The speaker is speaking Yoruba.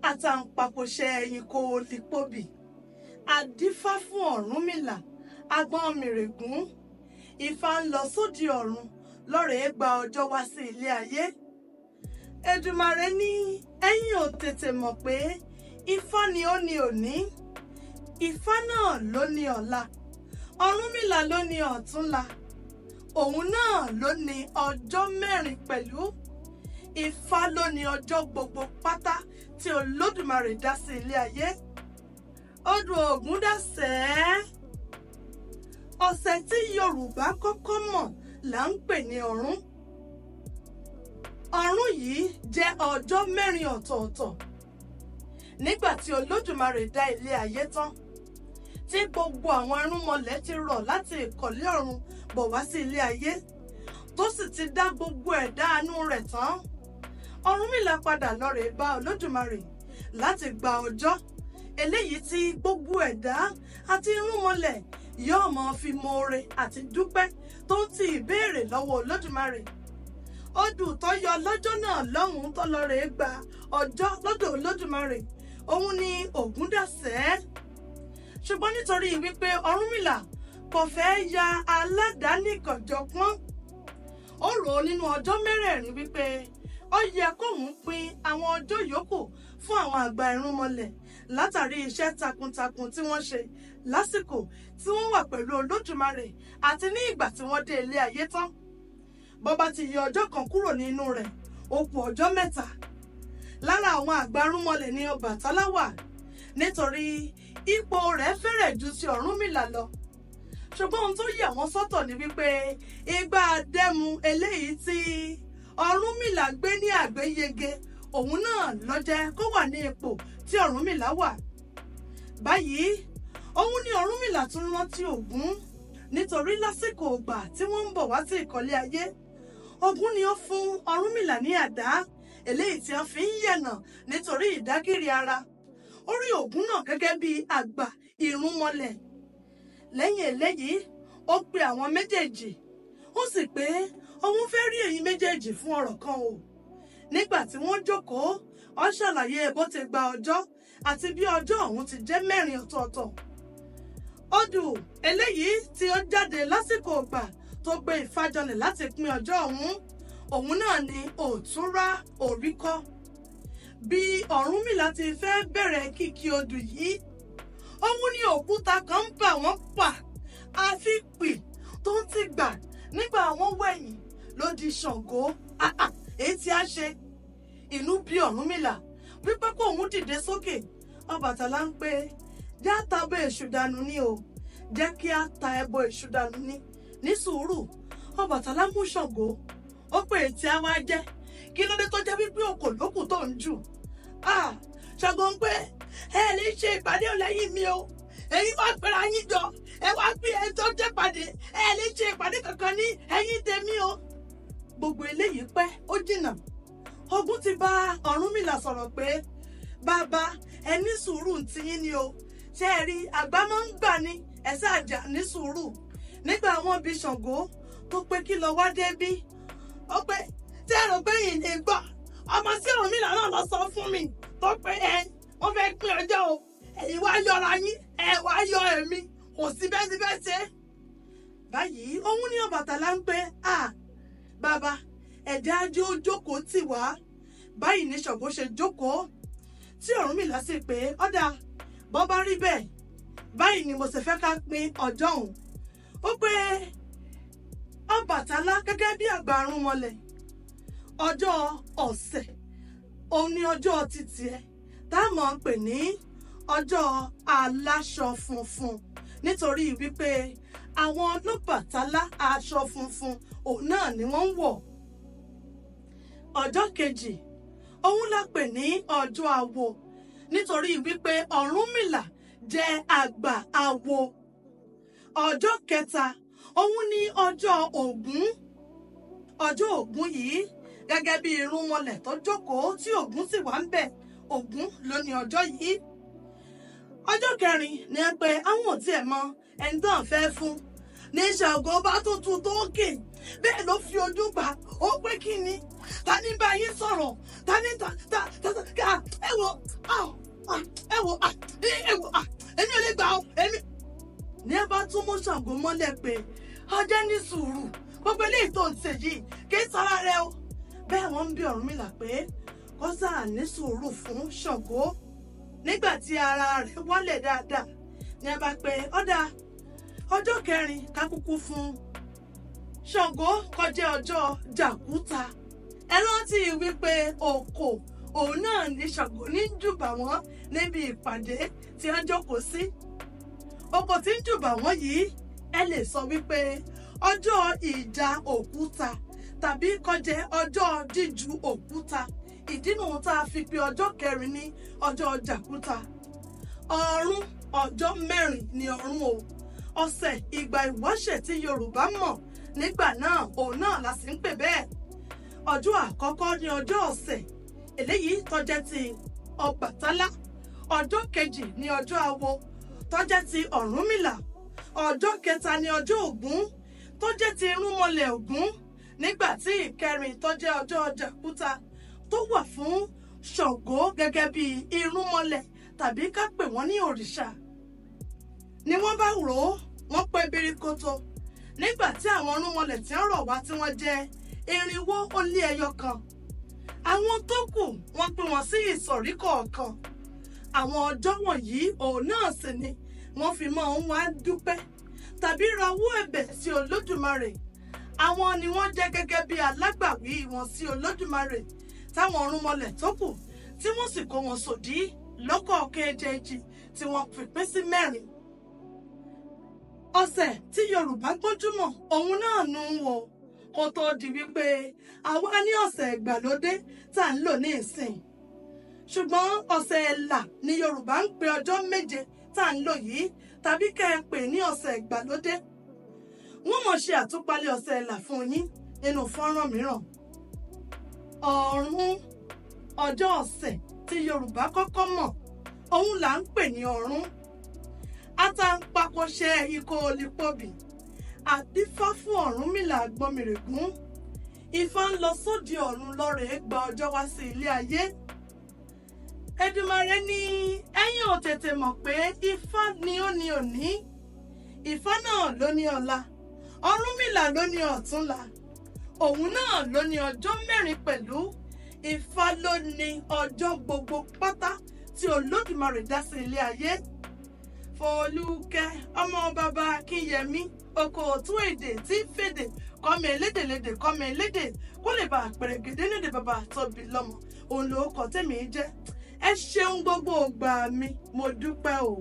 àtàǹpàkòṣe ẹ̀yìn kò lè pòbì àdífá fún Ọ̀rúnmìlà agbọ́n mìrègún Ifá ń lọ sóde ọ̀run lọ́rẹ̀ẹ́ gba ọjọ́ wá sí ilé ayé. Èdùmàrè ní ẹ̀yin ò tètè mọ̀ pé Ifá ni ó ní òní, Ifá náà ló ní ọ̀la, Ọ̀rúnmìlà ló ní ọ̀túnla, òun náà ló ní ọjọ́ mẹ́rin pẹ̀lú. Ifá ló ní ọjọ́ gbogbo pátá tí Olódùmarè dá sí ilé ayé. Odù Ògúndá Sẹ. Ọ̀sẹ̀ tí Yorùbá kọ́kọ́ mọ̀ là ń pè ní Ọrún. Ọrún yìí jẹ́ ọjọ́ mẹ́rin ọ̀tọ̀ọ̀tọ̀. Nígbà tí Olódùmarè dá ilé ayé tán, tí gbogbo àwọn irúnmọlẹ̀ ti rọ̀ láti ìkọ̀lé ọ̀run bọ̀ wá sí ilé ayé, tó sì ti dá gbogbo ẹ̀dá àánú rẹ̀ tán, Ọ̀rúnmìlà padà lọ́rẹ̀ẹ́ bá Olódùmarè láti gba ọjọ́ eléyìí tí gbogbo ẹ̀dá àti irúnmọlẹ̀ yóò máa fi mọ̀ọ́re àti dúpẹ́ tó ń ti ìbéèrè lọ́wọ́ Olódùmarè. Odù tó yọ lọ́jọ́ náà lọ́hùn-ún tó lọ́rẹ̀ẹ́ gba ọjọ́ lọ́dọ̀ Olódùmarè, òun ni Ògúndá Sẹ. Ṣùgbọ́n nítorí wípé Ọ̀rúnmìlà kò fẹ́ ya aládàáníkànjọpọ́n, ó rò ó nínú ọjọ́ mẹ́rẹ̀ẹ̀rin wípé ó yẹ kóun pín àwọn ọjọ́ yòókù fún àwọn àgbà irúnmọlẹ̀ látàrí iṣẹ́ takuntakun tí wọ́n ṣe lásìkò tí wọ́n wà pẹ̀lú Olódùmarè àti ní ìgbà tí wọ́n dé ilé ayé tán. Bó bá ti yọ ọjọ́ kan kúrò nínú rẹ̀, ó kù ọjọ́ mẹ́ta. Lára àwọn àgbà irúnmọlẹ̀ ni Ọbàtálá wà, nítorí ipò rẹ̀ fẹ́rẹ̀ ju ti Ọ̀rúnmìlà lọ. Ṣùgbọ́n ohun tó yà wọ́n sọ́tọ̀ ni wípé igbá dẹ́mu eléyìí tí Ọ̀rúnmìlà gbé ní àgbéyege, òun náà ló jẹ́ kó wà ní ipò tí Ọ̀rúnmìlà wà. Báyìí, òun ni Ọ̀rúnmìlà tún rántí Ògún, nítorí lásìkò ìgbà tí wọ́n ń bọ̀ wá sí ìkọ̀lé ayé, Ògún ni ó fún Ọ̀rúnmìlà ní àdá eléyìí tí wọ́n fi ń yẹ̀nà nítorí ìdágìrì ara. Ó rí Ògún náà gẹ́gẹ́ bí àgbà ìrúnmọlẹ̀. Lẹ́yìn eléyìí, ó pe àwọn méjèèjì, ó sì pé òun fẹ́ rí ẹ̀yin méjèèjì fún ọ̀rọ̀ kan o. Nígbà tí wọ́n jókòó, ó ṣàlàyé bó ti gba ọjọ́ àti bí ọjọ́ ọ̀hún ti jẹ́ mẹ́rin ọ̀tọ̀ọ̀tọ̀. Odù eléyìí tí ó jáde lásìkò ìgbà tó gbé Ifá janlẹ̀ láti pín ọjọ́ ọ̀hún, òun náà ni Òtúnrá Òríkọ́. Bí Ọ̀rúnmìlà ti fẹ́ bẹ̀rẹ̀ kíkí odù yìí, òun ni òkúta kan ń bà wọ́n pa, àfi pì tó ń ti gbà nígbà àwọn wẹ̀yìn ló di Ṣàngó. Èyí tí a ṣe inú bí Ọ̀rúnmìlà wípé kó òun dìde sókè. Ọbàtálá ń pé já tabo èṣù dànù ni o, jẹ́ kí a ta ẹbọ èṣù dànù ni. Ní sùúrù, Ọbàtálá mú Ṣàngó, ó pé ètí a wá jẹ́ kí ló dé tó jẹ́ wípé òkò lókù tó ń jù. Ṣàngó ń pé ẹ lè ṣe ìpàdé ọ̀lẹ́yìn mi o, èyí wá pẹ̀lú ayín jọ, ẹ wá pé ẹ tó jẹ́ pàdé, ẹ lè ṣe ìpàdé kankan ní ẹ̀yìn tèmi o. Gbogbo eléyìí pẹ́ ó jìnnà. Ògún ti bá Ọ̀rúnmìlà sọ̀rọ̀ pé bàbá ẹ ní sùúrù ń tiyín ni o, ṣé ẹ rí àgbà máa ń gbà ní ẹsẹ̀ àjà ní sùúrù. Nígbà wọn bí Ṣàngó tó pé kí lọ wá dé bí, ó pé tí ẹ rò pé yìí lè gbọ́, ọmọ sí Ọ̀rúnmìlà náà lọ sọ fún mi tó pé wọ́n fẹ́ pín ọjọ́ o, ẹ̀yin wá yọra yín, ẹ wá yọ èmi, kò sí bẹ́ẹ̀ ti fẹ́ ṣe. Báyìí òun ní Ọbàtálá ń pé bàbá ẹ̀dá ajé ó jókòó tì wá. Báyìí ní Ṣàngó ṣe jókòó, tí Ọ̀rúnmìlà sì pé ọ̀dà bọ́ bá rí bẹ́ẹ̀, báyìí ni mo sì fẹ́ ká pín ọjọ́ òun. Ó pé Ọbàtálá gẹ́gẹ́ bí àgbà irúnmọlẹ̀, ọjọ́ ọ̀sẹ̀ òun ni ọjọ́ títì ẹ tá a máa ń pè ní ọjọ́ aláṣọ funfun, nítorí wípé àwọn Ọlọ́bàtálá aṣọ funfun òun náà ni wọ́n ń wọ̀. Ọjọ́ kejì òun la pè ní ọjọ́ awo, nítorí wípé Ọ̀rúnmìlà jẹ́ àgbà awo. Ọjọ́ kẹta òun ni ọjọ́ Ògún. Ọjọ́ Ògún yìí gẹ́gẹ́ bí irúnmọlẹ̀ tó jókòó tí Ògún sì wà ń bẹ̀, Ògún ló ní ọjọ́ yìí. Ọjọ́ kẹrin ni ẹ pé àwọn ò tiẹ̀ mọ ẹni tó ń fẹ́ fún. Ní Ṣàngó bá tuntun tó kè, bẹ́ẹ̀ ló fi ojú gbà, ó pé kí ni, ta ní bá yín sọ̀rọ̀, ta ní ẹ wo Ṣàngó mọ́lẹ̀ pé ọjọ́ ní sùúrù gbogbo eléyìí tó ń ṣe yìí kì í sara rẹ o. Bẹ́ẹ̀ wọ́n ń bi Ọ̀rúnmìlà pé kó sáà ní sùúrù fún Ṣàngó. Nígbà tí ara rẹ̀ wálẹ̀ dáadáa ni a bá pé ọ̀dà ọjọ́ kẹrin ká kúkú fún Ṣàngó kọjá ọjọ́ jàkúta. Ẹ rántí wípé òkò òun náà ní Ṣàngó ní jùbà wọ́n níbi ìpàdé tí wọ́n jókòó sí. Òkò tí ń jùbà wọ́n yìí ẹ lè sọ wípé ọjọ́ ìjà òkúta tàbí kọjá ọjọ́ jíju òkúta. Ìdí nìyẹn tá a fi pe ọjọ́ kẹrin ní ọjọ́ jàkúta. Ọ̀rún ọjọ́ mẹ́rin ni ọ̀rún o. Ọ̀sẹ̀ ìgbà ìwáṣẹ̀ tí Yorùbá mọ̀ nígbà náà òun náà la sì ń pè bẹ́ẹ̀. Ọjọ́ àkọ́kọ́ ní ọjọ́ ọ̀sẹ̀ eléyìí tó jẹ́ ti Ọbàtálá. Ọjọ́ kejì ní ọjọ́ awo tó jẹ́ ti Ọ̀rúnmìlà. Ọjọ́ kẹta ní ọjọ́ Ògún tó jẹ́ ti irúnmọlẹ̀ Ògún. Nígbà tí ìkẹrin tó jẹ́ ọjọ́ jàkúta tó wà fún Ṣàngó gẹ́gẹ́ bí irúnmọlẹ̀ tàbí ká pè wọ́n ní òrìṣà. Ni wọ́n bá rò ó wọ́n pẹ́ birikoto. Nígbà tí àwọn irúnmọlẹ̀ tí ń rọ̀ wá tí wọ́n jẹ́ 401. Àwọn tó kù wọ́n pín wọn sí ìsọ̀rí kọ̀ọ̀kan. Àwọn ọjọ́ wọ̀nyí òun náà sì ni wọ́n fi máa ń wá dúpẹ́ tàbí rawọ́ ẹ̀bẹ̀ sí Olódùmarè. Àwọn ni wọ́n jẹ́ gẹ́gẹ́ bí alágbàwí wọn sí Olódùmarè táwọn irúnmọlẹ̀ tó kù tí wọ́n sì kó wọn sòdí lọ́kọ̀ọ̀kan èjèèjì tí wọ́n fi pín sí 4. Ọ̀sẹ̀ tí Yorùbá gbójúmọ̀ òun náà nù ún wò kó tó di wípé àwa ní ọ̀sẹ̀ ìgbàlódé tá ń lò ní ìsìn. Ṣùgbọ́n ọ̀sẹ̀ ẹ̀là ni Yorùbá ń pe ọjọ́ 7 tá ń lò yìí tàbí kẹ́ ẹ pè ní ọ̀sẹ̀ ìgbàlódé. Wọ́n mọ̀ ṣe àtúpalẹ̀ ọ̀sẹ̀ ẹ̀là fún yín nínú fọ́nrán mìíràn. Ọ̀rún ọjọ́ ọ̀sẹ̀ tí Yorùbá kọ́kọ́ mọ̀ òun là ń pè ní ọ̀rún. Àtàǹpàkòṣe ikọ̀ olípòbí àdífá fún Ọ̀rúnmìlà Àgbọnmìrègún. Ifá ń lọ sóde ọ̀run lọ́rẹ̀ẹ́ gba ọjọ́ wá sí ilé ayé. Èdùmàrè ní ẹ̀yin ò tètè mọ̀ pé Ifá ni ó ní òní. Ifá náà ló ní ọ̀la. Ọ̀rúnmìlà ló ní ọ̀túnla. Òun náà ló ní ọjọ́ 4 pẹ̀lú. Ifá ló ní ọjọ́ gbogbo pátá tí Olódùmarè dá sí ilé ayé. Fọlúkẹ́ ọmọ bàbá Akínyẹmí oko òtún èdè tí fèdè kọ́mọ elédèlédè kọ́mọ elédè kó lè bá àpẹrẹgẹdẹ nídè bàbá tóbi lọ́mọ òun ló kọ tèmi jẹ́. Ẹ ṣeun gbogbo ògbà mi mo dúpẹ́ o.